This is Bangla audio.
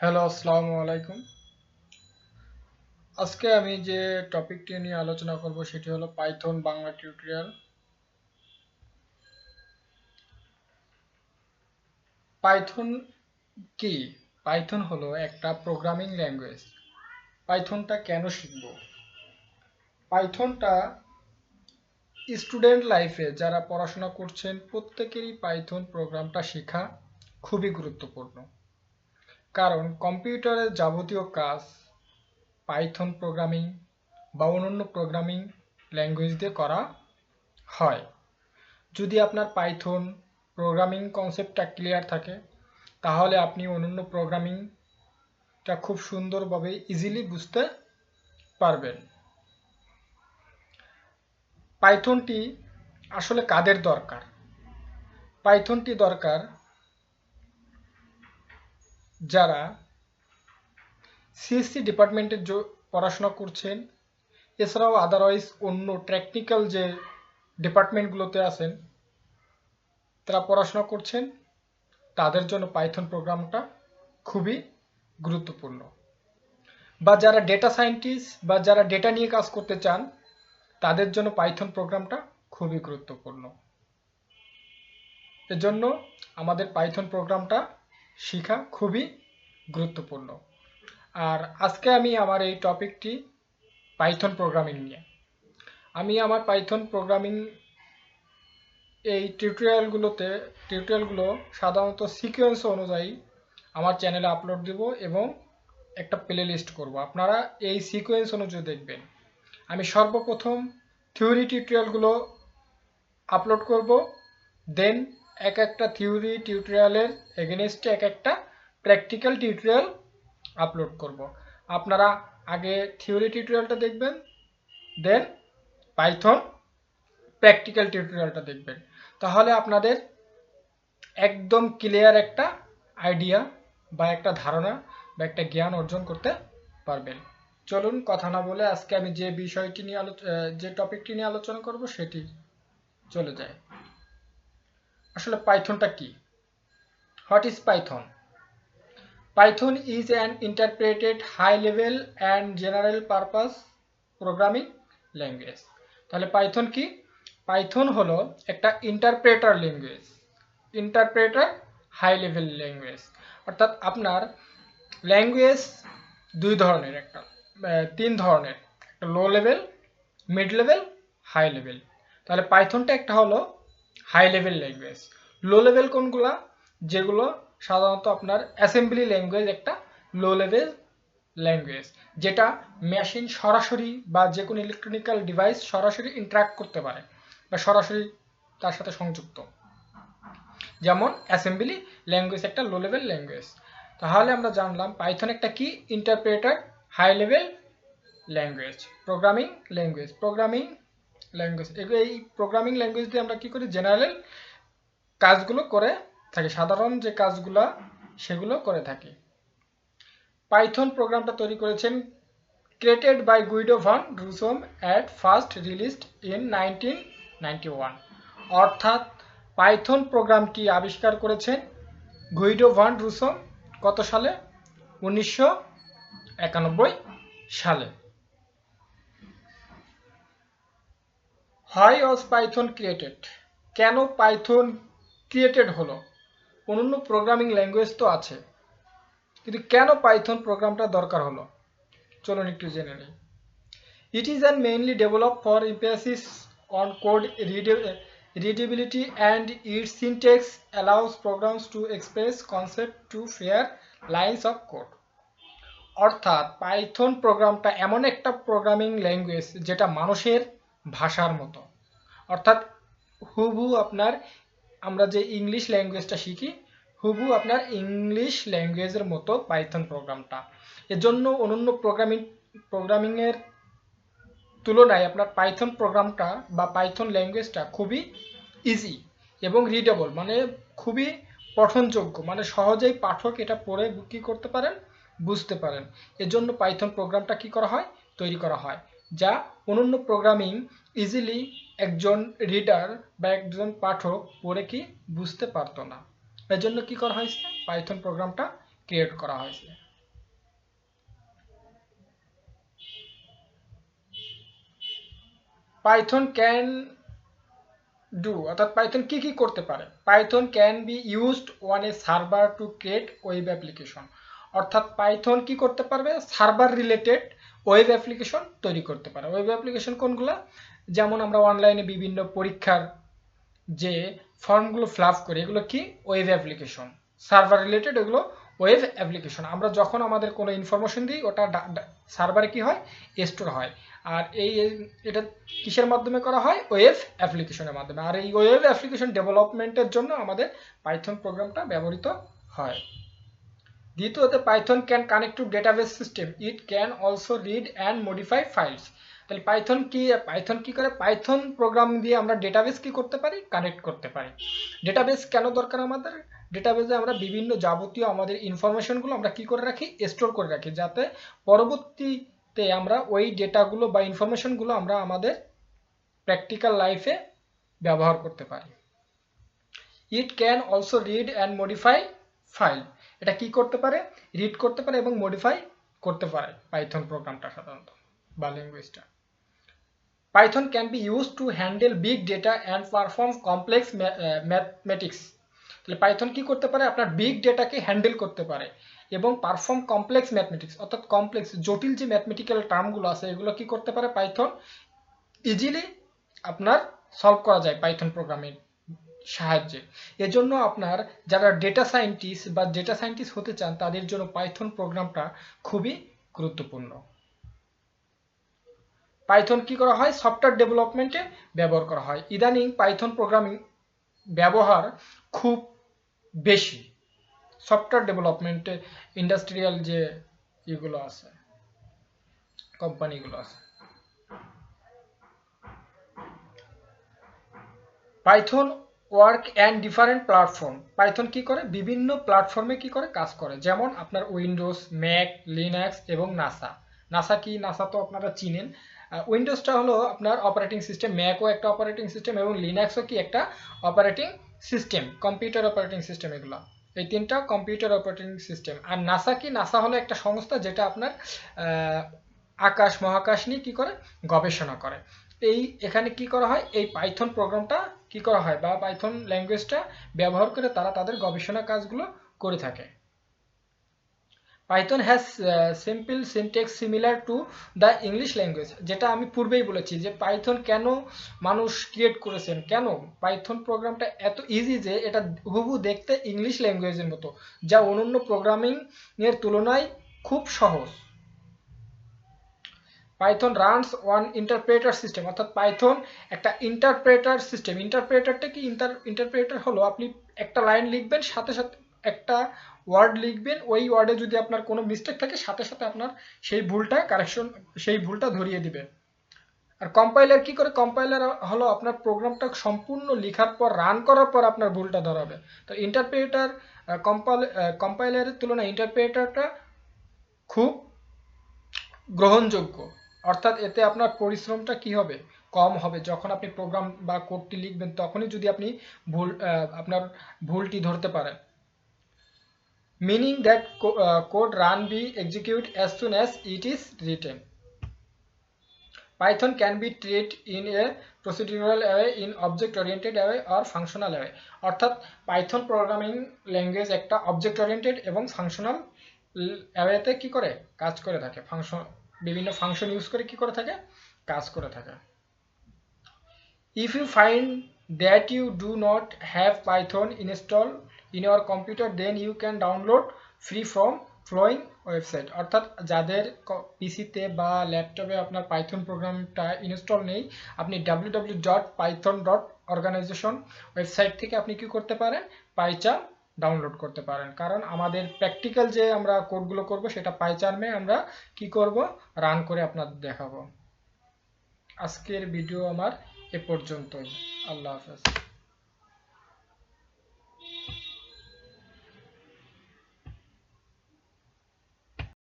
হ্যালো, আসসালামু আলাইকুম। আজকে আমি যে টপিকটি নিয়ে আলোচনা করব সেটি হলো পাইথন বাংলা টিউটোরিয়াল। পাইথন কি? পাইথন হলো একটা প্রোগ্রামিং ল্যাঙ্গুয়েজ। পাইথনটা কেন শিখব? পাইথনটা স্টুডেন্ট লাইফে যারা পড়াশোনা করছেন প্রত্যেকেরই পাইথন প্রোগ্রামটা শেখা খুবই গুরুত্বপূর্ণ। কারণ কম্পিউটারের যাবতীয় কাজ পাইথন প্রোগ্রামিং বা অন্যান্য প্রোগ্রামিং ল্যাঙ্গুয়েজ দিয়ে করা হয়। যদি আপনার পাইথন প্রোগ্রামিং কনসেপ্টটা ক্লিয়ার থাকে তাহলে আপনি অন্যান্য প্রোগ্রামিংটা খুব সুন্দরভাবে ইজিলি বুঝতে পারবেন। পাইথনটি আসলে কাদের দরকার? পাইথনটি দরকার যারা সিএসসি ডিপার্টমেন্টের পড়াশোনা করছেন, এছাড়াও আদারওয়াইজ অন্য টেকনিক্যাল যে ডিপার্টমেন্টগুলোতে আছেন তারা পড়াশোনা করছেন, তাদের জন্য পাইথন প্রোগ্রামটা খুবই গুরুত্বপূর্ণ। বা যারা ডেটা সায়েন্টিস্ট বা যারা ডেটা নিয়ে কাজ করতে চান তাদের জন্য পাইথন প্রোগ্রামটা খুবই গুরুত্বপূর্ণ। এজন্য আমাদের পাইথন প্রোগ্রামটা শেখা খুবই গুরুত্বপূর্ণ। আর আজকে আমি আমার এই টপিকটি পাইথন প্রোগ্রামিং নিয়ে। আমি আমার পাইথন প্রোগ্রামিং এই টিউটোরিয়ালগুলো সাধারণত সিকোয়েন্স অনুযায়ী আমার চ্যানেলে আপলোড দেব এবং একটা প্লে লিস্ট করবো। আপনারা এই সিকোয়েন্স অনুযায়ী দেখবেন। আমি সর্বপ্রথম থিওরি টিউটোরিয়ালগুলো আপলোড করব, দেন এক একটা থিওরি টিউটোরিয়ালের এগেনস্টে এক একটা প্র্যাকটিক্যাল টিউটোরিয়াল আপলোড করব। আপনারা আগে থিওরি টিউটোরিয়ালটা দেখবেন, দেন পাইথন প্র্যাকটিক্যাল টিউটোরিয়ালটা দেখবেন। তাহলে আপনাদের একদম ক্লিয়ার একটা আইডিয়া বা একটা ধারণা বা একটা জ্ঞান অর্জন করতে পারবেন। চলুন কথা না বলে আজকে আমি যে বিষয়টি নিয়ে যে টপিকটি নিয়ে আলোচনা করব সেটি চলে যায়। আসলে পাইথনটা কি? What is Python? Python is an interpreted high level and general purpose programming language. তাহলে পাইথন কি? পাইথন হলো একটা interpreter language. Interpreter high level language অর্থাৎ আপনার ল্যাঙ্গুয়েজ তিন ধরনের, একটা low level, mid level, high level. তাহলে পাইথনটা একটা হলো high level language. Low level কোনগুলা? যেগুলো সাধারণত আপনার অ্যাসেম্বলি ল্যাঙ্গুয়েজ, একটা লো লেভেল ল্যাঙ্গুয়েজ যেটা মেশিন সরাসরি বা যে কোনো ইলেকট্রনিক্যাল ডিভাইস সরাসরি ইন্টারাক্ট করতে পারে বা সরাসরি তার সাথে সংযুক্ত, যেমন অ্যাসেম্বলি ল্যাঙ্গুয়েজ একটা লো লেভেল ল্যাঙ্গুয়েজ। তাহলে আমরা জানলাম পাইথন একটা কি? Interpreter high level language, programming language. এই প্রোগ্রামিং ল্যাঙ্গুয়েজ দিয়ে আমরা কি করি? জেনারেল কাজগুলো করে থাকি, সাধারণ যে কাজগুলো সেগুলো করে থাকি। পাইথন প্রোগ্রামটা তৈরি করেছেন ক্রিয়েটেড বাই গুইডো ভান রুসোম অ্যাট ফার্স্ট রিলিজড ইন 1991। অর্থাৎ পাইথন প্রোগ্রামটি আবিষ্কার করেছেন গুইডো ভান রুসোম কত সালে? 1991 সালে। Why was Python created? কেন পাইথন ক্রিয়েটেড হলো? অন্যান্য প্রোগ্রামিং ল্যাঙ্গুয়েজ তো আছে, কিন্তু কেন পাইথন প্রোগ্রামটা দরকার হলো? চলুন একটু জেনে নিই। It is and mainly developed for emphasis on code readability, and its syntax allows programs to express concepts to fair lines of code. অর্থাৎ পাইথন প্রোগ্রামটা এমন একটা প্রোগ্রামিং ল্যাঙ্গুয়েজ যেটা মানুষের ভাষার মতো। অর্থাৎ হুবহু আপনার আমরা যে ইংলিশ ল্যাঙ্গুয়েজটা শিখি হুবহু আপনার ইংলিশ ল্যাঙ্গুয়েজের মতো পাইথন প্রোগ্রামটা। এজন্য অন্যান্য প্রোগ্রামিংয়ের তুলনায় আপনার পাইথন প্রোগ্রামটা বা পাইথন ল্যাঙ্গুয়েজটা খুবই ইজি এবং রিডেবল, মানে খুবই পঠনযোগ্য, মানে সহজেই পাঠক এটা পড়ে কি করতে পারেন? বুঝতে পারেন। এজন্য পাইথন প্রোগ্রামটা কি করা হয়? তৈরি করা হয়, যা অন্যান্য প্রোগ্রামিং ইজিলি একজন রিডার বা একজন পাঠক পড়ে কি বুঝতে পারতো না। এজন্য কি করা হয়েছে? পাইথন প্রোগ্রামটা ক্রিয়েট করা হয়েছে। পাইথন ক্যান ডু, অর্থাৎ পাইথন কি কি করতে পারে। Python can be used on a server to create web application, অর্থাৎ পাইথন কি করতে পারবে, সার্ভার রিলেটেড ওয়েব অ্যাপ্লিকেশন তৈরি করতে পারে। ওয়েব অ্যাপ্লিকেশন কোনগুলো, যেমন আমরা অনলাইনে বিভিন্ন পরীক্ষার যে ফর্মগুলো ফিল আপ করি, এগুলো কি ওয়েব অ্যাপ্লিকেশন, সার্ভার রিলেটেড, এগুলো ওয়েব অ্যাপ্লিকেশন। আমরা যখন আমাদের কোনো ইনফরমেশন দিই ওটা সার্ভারে কি হয়, স্টোর হয়। আর এটা কিসের মাধ্যমে করা হয়, ওয়েব অ্যাপ্লিকেশনের মাধ্যমে। আর এই ওয়েব অ্যাপ্লিকেশন ডেভেলপমেন্টের জন্য আমাদের পাইথন প্রোগ্রামটা ব্যবহৃত হয়। দ্বিতীয়ত, Python can connect to database system, it can also read and modify files. তাহলে পাইথন কি করে, পাইথন প্রোগ্রাম দিয়ে আমরা ডেটাবেস কি করতে পারি, কানেক্ট করতে পারি। ডেটাবেস কেন দরকার আমাদের, ডেটাবেসে আমরা বিভিন্ন যাবতীয় আমাদের ইনফরমেশনগুলো আমরা কি করে রাখি, স্টোর করে রাখি, যাতে পরবর্তীতে আমরা ওই ডেটাগুলো বা ইনফরমেশনগুলো আমরা আমাদের প্র্যাকটিক্যাল লাইফে ব্যবহার করতে পারি। It can also read and modify file, এটা কি করতে পারে, রিড করতে পারে এবং মডিফাই করতে পারে পাইথন প্রোগ্রামটা সাধারণত বা ল্যাঙ্গুয়েজটা। Python can be use to handle big data and perform complex mathematics. তাহলে পাইথন কি করতে পারে, আপনার বিগ ডেটাকে হ্যান্ডেল করতে পারে এবং পারফর্ম কমপ্লেক্স ম্যাথমেটিক্স, অর্থাৎ কমপ্লেক্স জটিল যে ম্যাথমেটিক্যাল টার্মগুলো আছে এগুলো কি করতে পারে, পাইথন ইজিলি আপনার সলভ করা যায় পাইথন প্রোগ্রামের সাহায্যে। এজন্য আপনার যারা ডেটা সায়েন্টিস্ট হতে চান তাদের জন্য পাইথন প্রোগ্রামটা খুবই গুরুত্বপূর্ণ। পাইথন কি করা হয়, সফটওয়্যার ডেভেলপমেন্টে ব্যবহার করা হয়। ইদানিং পাইথন প্রোগ্রামিং ব্যবহার খুব বেশি সফটওয়্যার ডেভেলপমেন্টে, ইন্ডাস্ট্রিয়াল যে এগুলো আছে, কোম্পানিগুলো আছে। Python work and different platform, Python কি করে, বিভিন্ন প্ল্যাটফর্মে কি করে, কাজ করে। যেমন আপনার উইন্ডোজ, ম্যাক, লিনাক্স এবং নাসা। নাসা তো আপনারা চিনেন। উইন্ডোজটা হলো আপনার অপারেটিং সিস্টেম, ম্যাকও একটা অপারেটিং সিস্টেম এবং লিনাক্সও কি একটা operating system, computer operating system. এগুলো এই তিনটা কম্পিউটার অপারেটিং সিস্টেম। আর নাসা কি, নাসা হলো একটা সংস্থা যেটা আপনার আকাশ মহাকাশ নিয়ে কি করে, গবেষণা করে। এখানে কি করা হয়, এই পাইথন প্রোগ্রামটা কি করা হয় বা পাইথন ল্যাঙ্গুয়েজটা ব্যবহার করে তারা তাদের গবেষণা কাজগুলো করে থাকে। Python has simple syntax similar to the English language, যেটা আমি পূর্বেই বলেছি যে পাইথন কেন মানুষ ক্রিয়েট করেছেন, কেন পাইথন প্রোগ্রামটা এত ইজি যে এটা হুবহু দেখতে ইংলিশ ল্যাঙ্গুয়েজের মতো, যা অন্যান্য প্রোগ্রামিং এর তুলনায় খুব সহজ। Python runs one interpreter system, অর্থাৎ পাইথন একটা ইন্টারপ্রেটার সিস্টেম। ইন্টারপ্রেটারটা কি, ইন্টারপ্রেটার হলো আপনি একটা লাইন লিখবেন, সাথে সাথে একটা ওয়ার্ড লিখবেন, ওই ওয়ার্ডে যদি আপনার কোনো মিস্টেক থাকে সাথে সাথে আপনার সেই ভুলটা ধরিয়ে দিবে। আর কম্পাইলার কি করে, কম্পাইলার হলো আপনার প্রোগ্রামটা সম্পূর্ণ লেখার পর রান করার পর আপনার ভুলটা ধরাবে। তো ইন্টারপ্রেটার কম্পাইলারের তুলনায় ইন্টারপ্রেটারটা খুব গ্রহণযোগ্য, অর্থাৎ এতে আপনার পরিশ্রমটা কি হবে, কম হবে। যখন আপনি প্রোগ্রাম বা কোডটি লিখবেন তখনই যদি আপনি আপনার ভুলটি ধরতে পারেন। Meaning that code run be executed as soon as it is written. Python can be treated in a procedural way, in object oriented way or functional way, অর্থাৎ পাইথন প্রোগ্রামিং ল্যাঙ্গুয়েজ একটা অবজেক্ট ওরিয়েন্টেড এবং ফাংশনাল ওয়েতে কি করে, কাজ করে থাকে। বিভিন্ন ফাংশন ইউজ করে কি করে থাকে, কাজ করে থাকে। If you find that you do not have Python installed in your computer, then you can download free from flowing website, অর্থাৎ যাদের পিসিতে বা ল্যাপটপে আপনার পাইথন প্রোগ্রামটা ইনস্টল নেই, আপনি www.python.organization ওয়েবসাইট থেকে আপনি কি করতে পারেন, পাইচার্ম ডাউনলোড করতে পারেন। কারণ আমাদের প্র্যাকটিক্যাল যে আমরা কোডগুলো করব সেটা পাইচার্মে আমরা কি করব, রান করে আপনাদের দেখাবো। আজকের ভিডিও আমার এ পর্যন্তই। আল্লাহ হাফেজ।